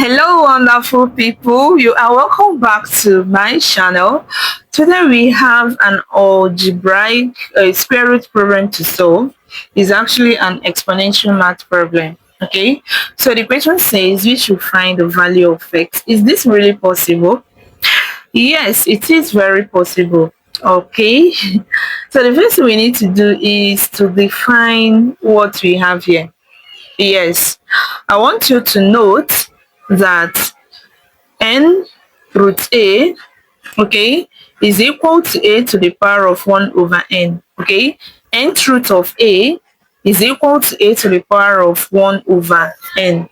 Hello, wonderful people. You are welcome back to my channel. Today we have an algebraic square root problem to solve. It's actually an exponential math problem. Okay, so the question says we should find the value of x. Is this really possible? Yes, it is very possible. Okay, so the first thing we need to do is to define what we have here. Yes, I want you to note that n root a, okay, is equal to a to the power of 1 over n. Okay, nth root of a is equal to a to the power of 1 over n.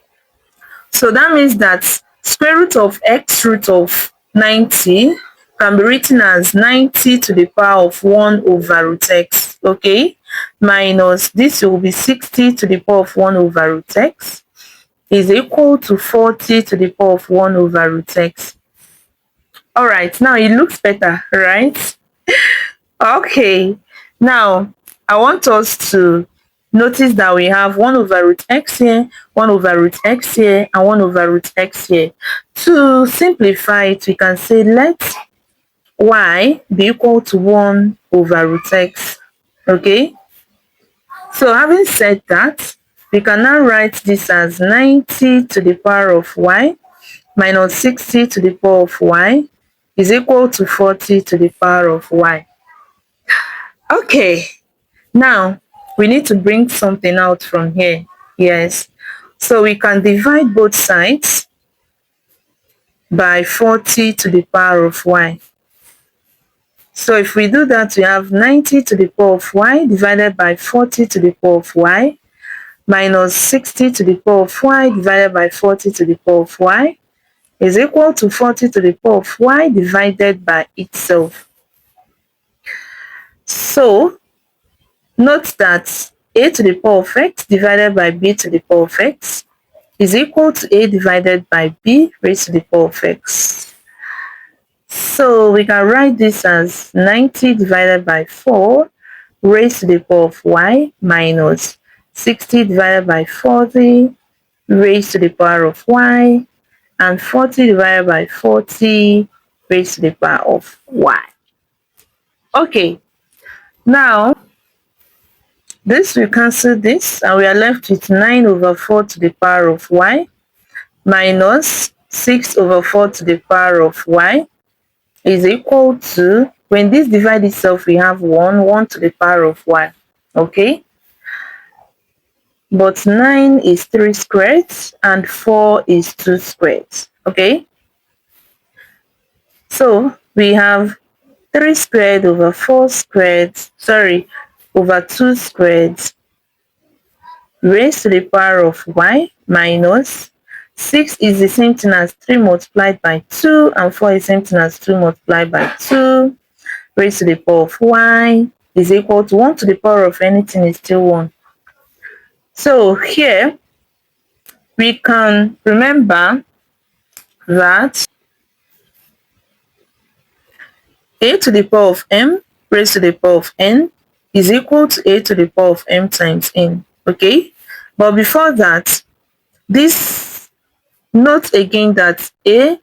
So that means that square root of x root of 90 can be written as 90 to the power of 1 over root x, okay, minus this will be 60 to the power of 1 over root x is equal to 40 to the power of 1 over root x. All right, now it looks better, right? Okay, now I want us to notice that we have 1 over root x here, 1 over root x here, and 1 over root x here. To simplify it, we can say let y be equal to 1 over root x. Okay, so having said that, we can now write this as 90 to the power of y minus 60 to the power of y is equal to 40 to the power of y. Okay, now we need to bring something out from here. Yes, so we can divide both sides by 40 to the power of y. So if we do that, we have 90 to the power of y divided by 40 to the power of y minus 60 to the power of y divided by 40 to the power of y is equal to 40 to the power of y divided by itself. So note that a to the power of x divided by b to the power of x is equal to a divided by b raised to the power of x. So we can write this as 90 divided by 4 raised to the power of y minus 60 divided by 40 raised to the power of y and 40 divided by 40 raised to the power of y. Okay, now this will cancel this and we are left with 9 over 4 to the power of y minus 6 over 4 to the power of y is equal to, when this divides itself, we have 1 to the power of y. Okay, but 9 is 3 squared and 4 is 2 squared. Okay, so we have 3 squared over 4 squared, over 2 squared raised to the power of y minus 6 is the same thing as 3 multiplied by 2 and 4 is the same thing as 2 multiplied by 2 raised to the power of y is equal to 1 to the power of anything is still 1. So here we can remember that a to the power of m raised to the power of n is equal to a to the power of m times n. Okay, but before that, this note again that a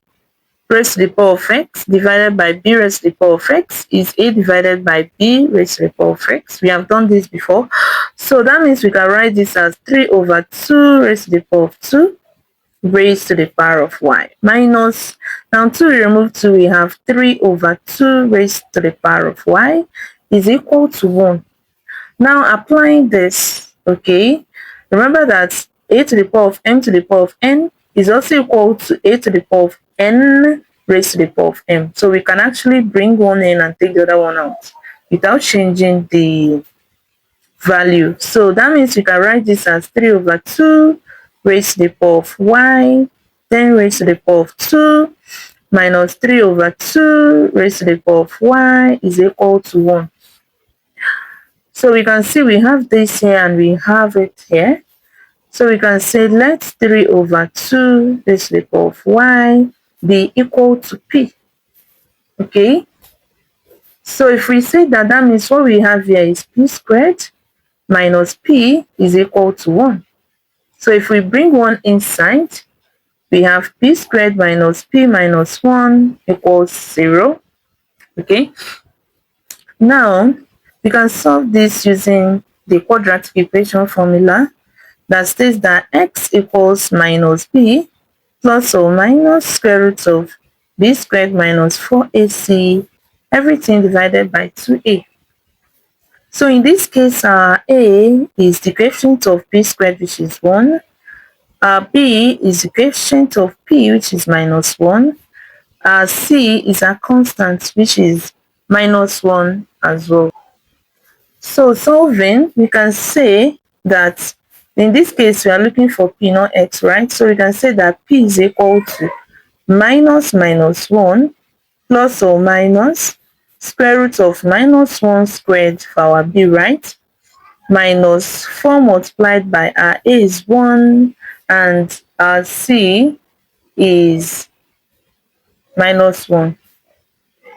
raised to the power of x divided by b raised to the power of x is a divided by b raised to the power of x. We have done this before, so that means we can write this as 3 over 2 raised to the power of 2 raised to the power of y minus, now 2 we remove 2, we have 3 over 2 raised to the power of y is equal to 1. Now applying this, okay, remember that a to the power of m to the power of n is also equal to a to the power of n raised to the power of m. So we can actually bring one in and take the other one out without changing the value. So that means we can write this as 3 over 2 raised to the power of y, then raised to the power of 2 minus 3 over 2 raised to the power of y is equal to 1. So we can see we have this here and we have it here. So we can say let 3 over 2 raised to the power of y be equal to p. Okay, so if we say that, that means what we have here is p squared minus p is equal to 1. So if we bring 1 inside, we have p squared minus p minus 1 equals 0. Okay, now we can solve this using the quadratic equation formula that states that x equals minus b plus or minus square root of b squared minus 4ac, everything divided by 2a. So in this case, our a is the coefficient of p squared, which is 1. Our b is the coefficient of p, which is minus 1. Our c is a constant, which is minus 1 as well. So solving, we can say that in this case, we are looking for p, not x, right? So we can say that p is equal to minus minus 1 plus or minus square root of minus 1 squared for our b, right? Minus 4 multiplied by our a is 1 and our c is minus 1.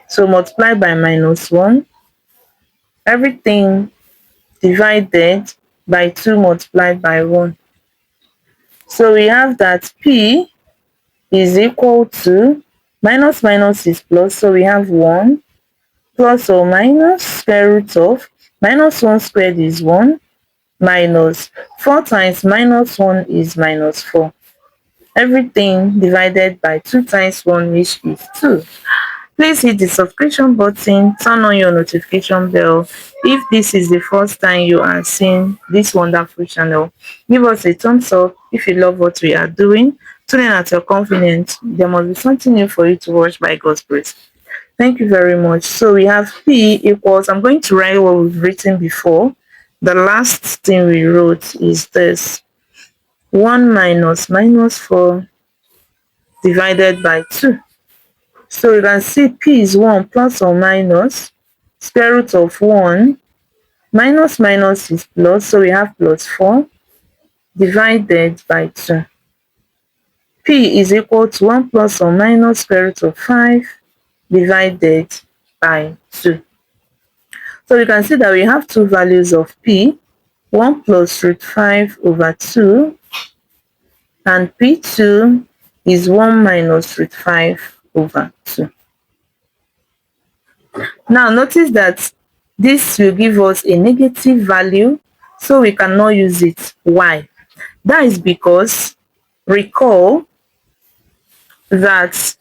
So multiply by minus 1, everything divided by 2 multiplied by 1. So we have that p is equal to minus minus is plus, so we have 1 plus or minus square root of minus 1 squared is 1 minus 4 times minus 1 is minus 4. Everything divided by 2 times 1, which is 2. Please hit the subscription button, turn on your notification bell if this is the first time you are seeing this wonderful channel. Give us a thumbs up if you love what we are doing. Tune in at your convenience. There must be something new for you to watch by God's grace. Thank you very much. So we have p equals, I'm going to write what we've written before. The last thing we wrote is this: 1 minus minus 4 divided by 2. So you can see p is 1 plus or minus square root of 1 minus minus is plus, so we have plus 4 divided by 2. P is equal to 1 plus or minus square root of 5 divided by 2. So you can see that we have two values of p, 1 plus root 5 over 2, and p2 is 1 minus root 5 over 2. Now notice that this will give us a negative value, so we cannot use it. Why? That is because recall that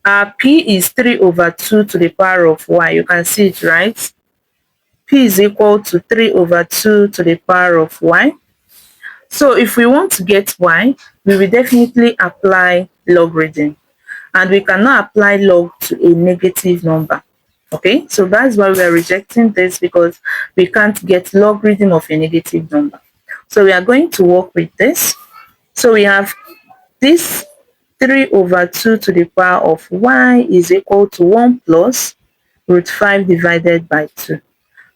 our p is 3 over 2 to the power of y. You can see it, right? P is equal to 3 over 2 to the power of y. So if we want to get y, we will definitely apply logarithm. And we cannot apply log to a negative number. Okay, so that's why we are rejecting this, because we can't get logarithm of a negative number. So we are going to work with this. So we have this 3 over 2 to the power of y is equal to 1 plus root 5 divided by 2.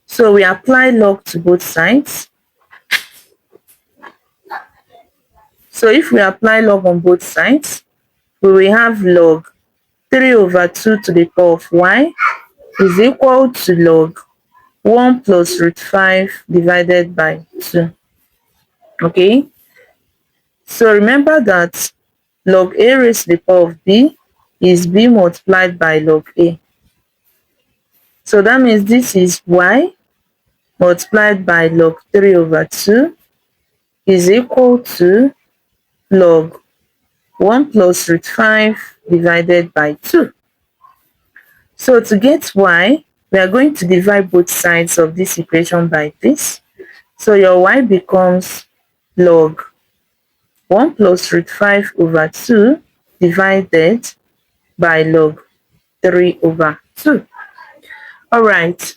So we apply log to both sides. So if we apply log on both sides, we will have log 3 over 2 to the power of y is equal to log 1 plus root 5 divided by 2. Okay, so remember that log a raised to the power of b is b multiplied by log a. So that means this is y multiplied by log 3 over 2 is equal to log 1 plus root 5 divided by 2. So to get y, we are going to divide both sides of this equation by this. So your y becomes log 1 plus root 5 over 2 divided by log 3 over 2. All right,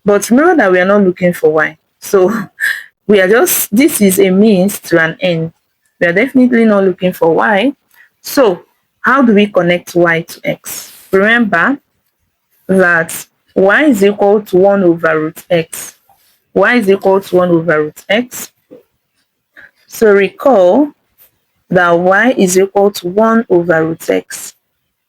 but remember that we are not looking for y. So we are just, this is a means to an end. We are definitely not looking for y. So how do we connect y to x? Remember that y is equal to 1 over root x. Y is equal to 1 over root x. So recall that y is equal to 1 over root x.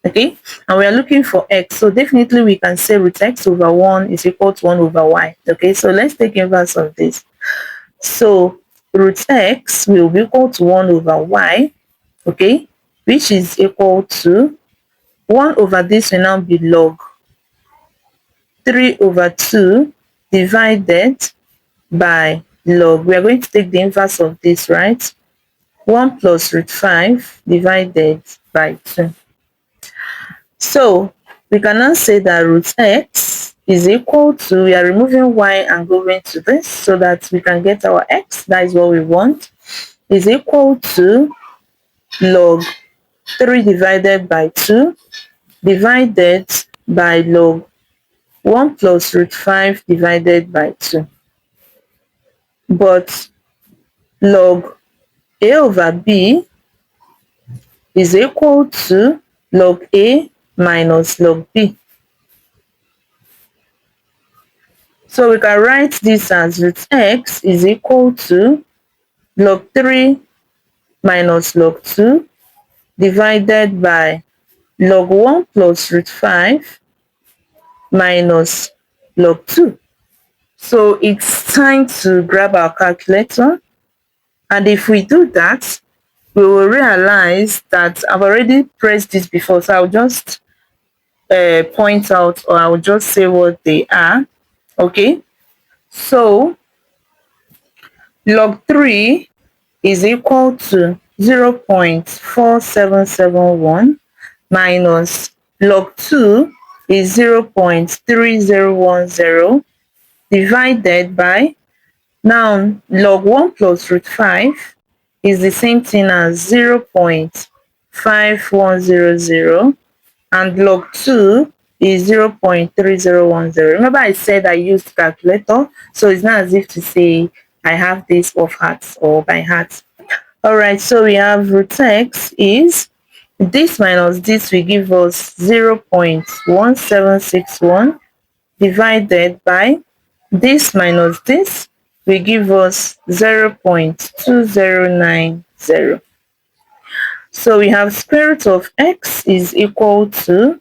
Okay, and we are looking for x, so definitely we can say root x over 1 is equal to 1 over y. Okay, so let's take inverse of this. So root x will be equal to 1 over y. Okay, which is equal to 1 over this will now be log 3 over 2 divided by log. We are going to take the inverse of this, right? 1 plus root 5 divided by 2. So we can now say that root x is equal to, we are removing y and going to this so that we can get our x, that is what we want, is equal to log 3 divided by 2 divided by log 1 plus root 5 divided by 2. But log a over b is equal to log a minus log b. So we can write this as root x is equal to log 3 minus log 2 divided by log 1 plus root 5 minus log 2. So it's time to grab our calculator, and if we do that, we will realize that I've already pressed this before, so I'll just point out, or I'll just say what they are. Okay, so log 3 is equal to 0.4771 minus log 2 is 0.3010 divided by, now log 1 plus root 5 is the same thing as 0.5100, and log 2 is 0.3010. Remember I said I used calculator, so it's not as if to say I have this off heart or by heart. All right, so we have root x is this minus this will give us 0.1761 divided by this minus this will give us 0.2090. So we have square root of x is equal to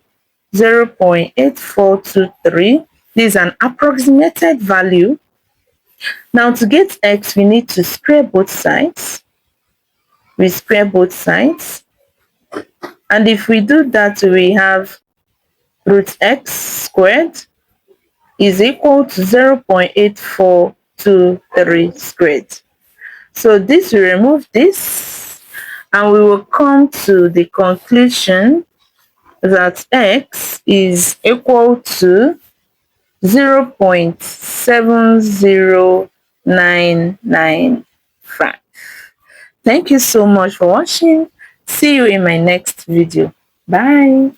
0.8423. This is an approximated value. Now to get x, we need to square both sides. We square both sides. And if we do that, we have root x squared is equal to 0.8423 squared. So this will remove this, and we will come to the conclusion that x is equal to 0.7095. Thank you so much for watching. See you in my next video. Bye.